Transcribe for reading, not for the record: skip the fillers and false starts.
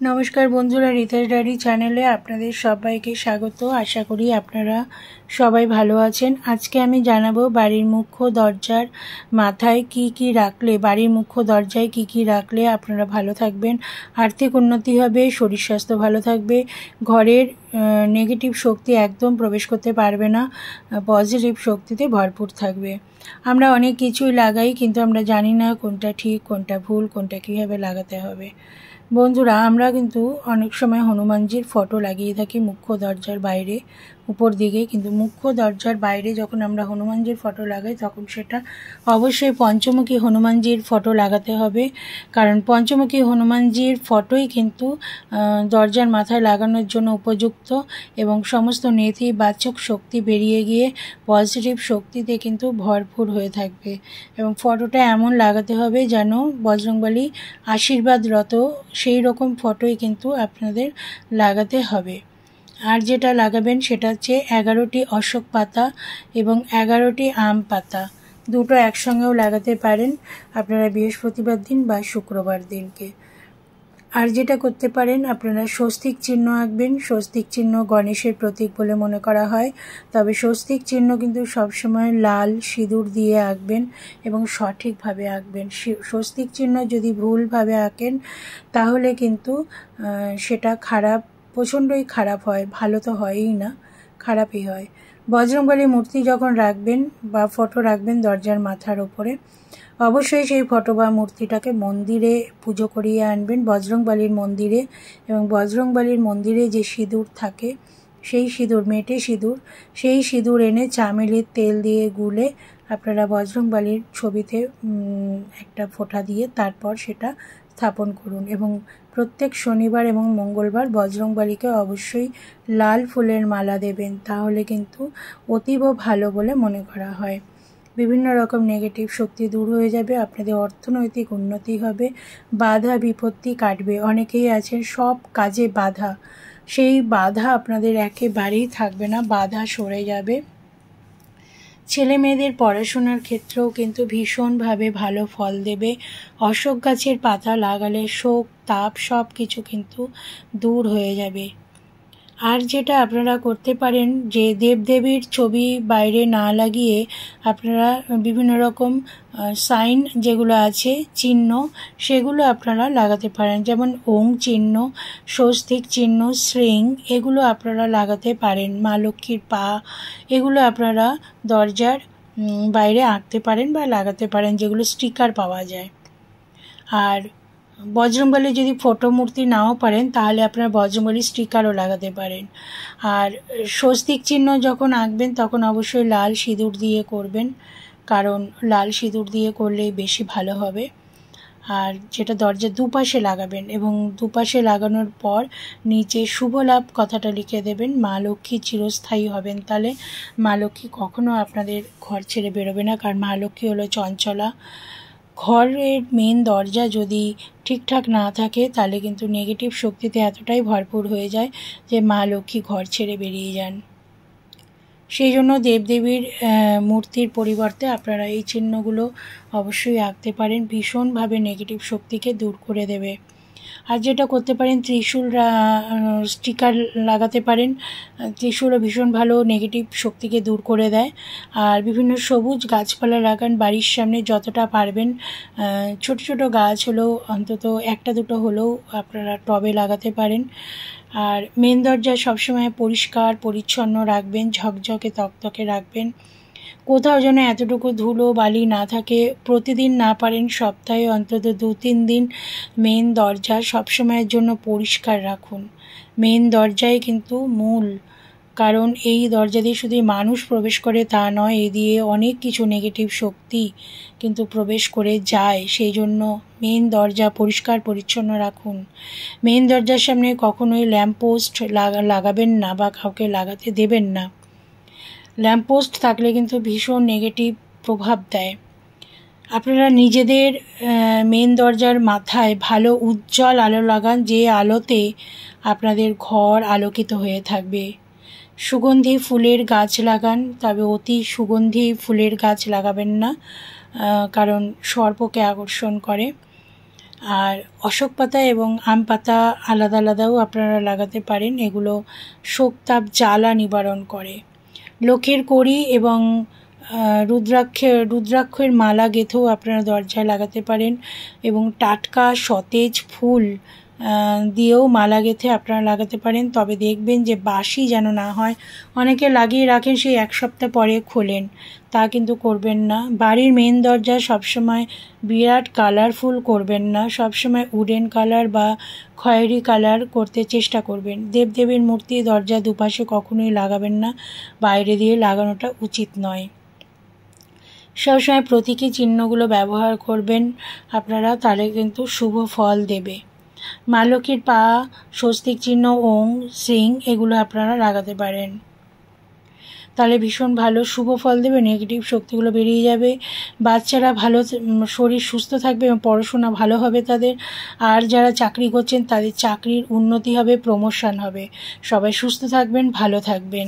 নমস্কার বন্ধুরা, রিতাস ডায়েরি চ্যানেলে আপনাদের সবাইকে স্বাগত। আশা করি আপনারা সবাই ভালো আছেন। আজকে আমি জানাবো বাড়ির মুখ্য দরজার মাথায় কি রাখলে, বাড়ির মুখ্য দরজায় কি রাখলে আপনারা ভালো থাকবেন, আর্থিক উন্নতি হবে, শরীর স্বাস্থ্য ভালো থাকবে, ঘরের নেগেটিভ শক্তি একদম প্রবেশ করতে পারবে না, পজিটিভ শক্তিতে ভরপুর থাকবে। আমরা অনেক কিছুই লাগাই, কিন্তু আমরা জানি না কোনটা ঠিক, কোনটা ভুল, কোনটা কীভাবে লাগাতে হবে। বন্ধুরা, আমরা কিন্তু অনেক সময় হনুমানজির ফটো লাগিয়ে থাকি মুখ্য দরজার বাইরে উপর দিকে, কিন্তু মুখ্য দরজার বাইরে যখন আমরা হনুমানজির ফটো লাগাই তখন সেটা অবশ্যই পঞ্চমুখী হনুমানজির ফটো লাগাতে হবে, কারণ পঞ্চমুখী হনুমানজির ফটোই কিন্তু দরজার মাথায় লাগানোর জন্য উপযুক্ত এবং সমস্ত নেতিবাচক শক্তি বেরিয়ে গিয়ে পজিটিভ শক্তিতে কিন্তু ভরপুর হয়ে থাকবে। এবং ফটোটা এমন লাগাতে হবে যেন বজরংবলী আশীর্বাদরত, সেই রকম ফটোই কিন্তু আপনাদের লাগাতে হবে। আর যেটা লাগাবেন সেটা হচ্ছে 11টি অশোক পাতা এবং 11টি আম পাতা, দুটো একসঙ্গেও লাগাতে পারেন আপনারা বৃহস্পতিবার দিন বা শুক্রবার দিনকে। আর যেটা করতে পারেন, আপনারা স্বস্তিক চিহ্ন আঁকবেন। স্বস্তিক চিহ্ন গণেশের প্রতীক বলে মনে করা হয়, তবে স্বস্তিক চিহ্ন কিন্তু সবসময় লাল সিঁদুর দিয়ে আঁকবেন এবং সঠিকভাবে আঁকবেন। স্বস্তিক চিহ্ন যদি ভুলভাবে আঁকেন তাহলে কিন্তু সেটা খারাপ, প্রচণ্ডই খারাপ হয়, ভালো তো হয়ই না, খারাপই হয়। বজরংবলী মূর্তি যখন রাখবেন বা ফটো রাখবেন দরজার মাথার ওপরে, অবশ্যই সেই ফটো বা মূর্তিটাকে মন্দিরে পুজো করিয়ে আনবেন, বজরংবলীর মন্দিরে। এবং বজরংবলীর মন্দিরে যে সিঁদুর থাকে, সেই সিঁদুর, মেটে সিঁদুর, সেই সিঁদুর এনে চামেলির তেল দিয়ে গুলে আপনারা বজরংবলীর ছবিতে একটা ফোঁটা দিয়ে তারপর সেটা স্থাপন করুন। এবং প্রত্যেক শনিবার এবং মঙ্গলবার বজরংবলীকে অবশ্যই লাল ফুলের মালা দেবেন, তাহলে কিন্তু অতীব ভালো বলে মনে করা হয়। বিভিন্ন রকম নেগেটিভ শক্তি দূর হয়ে যাবে, আপনাদের অর্থনৈতিক উন্নতি হবে, বাধা বিপত্তি কাটবে। অনেকেই আছেন সব কাজে বাধা, সেই বাধা আপনাদের একেবারেই থাকবে না, বাধা সরে যাবে। ছেলে মেয়েদের পড়াশোনার ক্ষেত্রেও কিন্তু ভীষণভাবে ভালো ফল দেবে। অশোক গাছের পাতা লাগালে শোক তাপ সব কিছু কিন্তু দূর হয়ে যাবে। আর যেটা আপনারা করতে পারেন, যে দেবদেবীর ছবি বাইরে না লাগিয়ে আপনারা বিভিন্ন রকম সাইন যেগুলো আছে, চিহ্ন, সেগুলো আপনারা লাগাতে পারেন। যেমন ওং চিহ্ন, স্বস্তিক চিহ্ন, শৃং, এগুলো আপনারা লাগাতে পারেন। মা লক্ষ্মীর পা, এগুলো আপনারা দরজার বাইরে আঁকতে পারেন বা লাগাতে পারেন, যেগুলো স্টিকার পাওয়া যায়। আর বজরংবলী যদি ফটো মূর্তি নাও পারেন তাহলে আপনারা বজরংবলী স্টিকারও লাগাতে পারেন। আর স্বস্তিক চিহ্ন যখন আঁকবেন তখন অবশ্যই লাল সিঁদুর দিয়ে করবেন, কারণ লাল সিঁদুর দিয়ে করলেই বেশি ভালো হবে। আর যেটা দরজার দুপাশে লাগাবেন, এবং দুপাশে লাগানোর পর নিচে শুভ লাভ কথাটা লিখে দেবেন। মা লক্ষ্মী চিরস্থায়ী হবেন, তাহলে মা লক্ষ্মী কখনো আপনাদের ঘর ছেড়ে বেরোবে না, কারণ মা লক্ষ্মী হলো চঞ্চলা। ঘরের মেন দরজা যদি ঠিকঠাক না থাকে তাহলে কিন্তু নেগেটিভ শক্তিতে এতটাই ভরপুর হয়ে যায় যে মা লক্ষ্মী ঘর ছেড়ে বেরিয়ে যান। সেই জন্য দেবদেবীর মূর্তির পরিবর্তে আপনারা এই চিহ্নগুলো অবশ্যই আঁকতে পারেন, ভীষণভাবে নেগেটিভ শক্তিকে দূর করে দেবে। আর যেটা করতে পারেন, ত্রিশূল স্টিকার লাগাতে পারেন। ত্রিশূলও ভীষণ ভালো নেগেটিভ শক্তিকে দূর করে দেয়। আর বিভিন্ন সবুজ গাছপালা লাগান বাড়ির সামনে, যতটা পারবেন। ছোট ছোট গাছ হলেও অন্তত একটা দুটো হলেও আপনারা টবে লাগাতে পারেন। আর মেন দরজা সবসময় পরিষ্কার পরিচ্ছন্ন রাখবেন, ঝকঝকে তকতকে রাখবেন। কোথাও যেন এতটুকু ধুলো বালি না থাকে। প্রতিদিন না পারেন সপ্তাহে অন্তত 2-3 দিন মেন দরজা সবসময়ের জন্য পরিষ্কার রাখুন। মেন দরজাই কিন্তু মূল, কারণ এই দরজা দিয়ে শুধু মানুষ প্রবেশ করে তা নয়, এই দিয়ে অনেক কিছু নেগেটিভ শক্তি কিন্তু প্রবেশ করে যায়। সেই জন্য মেন দরজা পরিষ্কার পরিচ্ছন্ন রাখুন। মেন দরজার সামনে কখনোই ল্যাম্পপোস্ট লাগাবেন না বা কাউকে লাগাতে দেবেন না। ল্যাম্পপোস্ট থাকলে কিন্তু ভীষণ নেগেটিভ প্রভাব দেয়। আপনারা নিজেদের মেন দরজার মাথায় ভালো উজ্জ্বল আলো লাগান, যে আলোতে আপনাদের ঘর আলোকিত হয়ে থাকবে। সুগন্ধি ফুলের গাছ লাগান, তবে অতি সুগন্ধি ফুলের গাছ লাগাবেন না, কারণ সর্পকে আকর্ষণ করে। আর অশোক পাতা এবং আম পাতা আলাদা আলাদাও আপনারা লাগাতে পারেন। এগুলো শোক তাপ জ্বালা নিবারণ করে। লক্ষ্মীর কড়ি এবং রুদ্রাক্ষের মালা গেঁথেও আপনারা দরজায় লাগাতে পারেন এবং টাটকা সতেজ ফুল দিয়েও মালা গেঁথে আপনারা লাগাতে পারেন। তবে দেখবেন যে বাসি যেন না হয়। অনেকে লাগিয়ে রাখেন, সেই এক সপ্তাহ পরে খোলেন, তা কিন্তু করবেন না। বাড়ির মেন দরজা সবসময় বিরাট কালারফুল করবেন না, সবসময় উডেন কালার বা খয়েরি কালার করতে চেষ্টা করবেন। দেবদেবীর মূর্তি দরজা দুপাশে কখনোই লাগাবেন না, বাইরে দিয়ে লাগানোটা উচিত নয়। সবসময় প্রতীকী চিহ্নগুলো ব্যবহার করবেন আপনারা, তাহলে কিন্তু শুভ ফল দেবে। মা লক্ষ্মীর পা, স্বস্তিক চিহ্ন, ওং, সিং এগুলো আপনারা লাগাতে পারেন, তাহলে ভীষণ ভালো শুভ ফল দেবে, নেগেটিভ শক্তিগুলো বেরিয়ে যাবে। বাচ্চারা ভালো, শরীর সুস্থ থাকবে এবং পড়াশোনা ভালো হবে তাদের। আর যারা চাকরি করছেন তাদের চাকরির উন্নতি হবে, প্রমোশন হবে। সবাই সুস্থ থাকবেন, ভালো থাকবেন।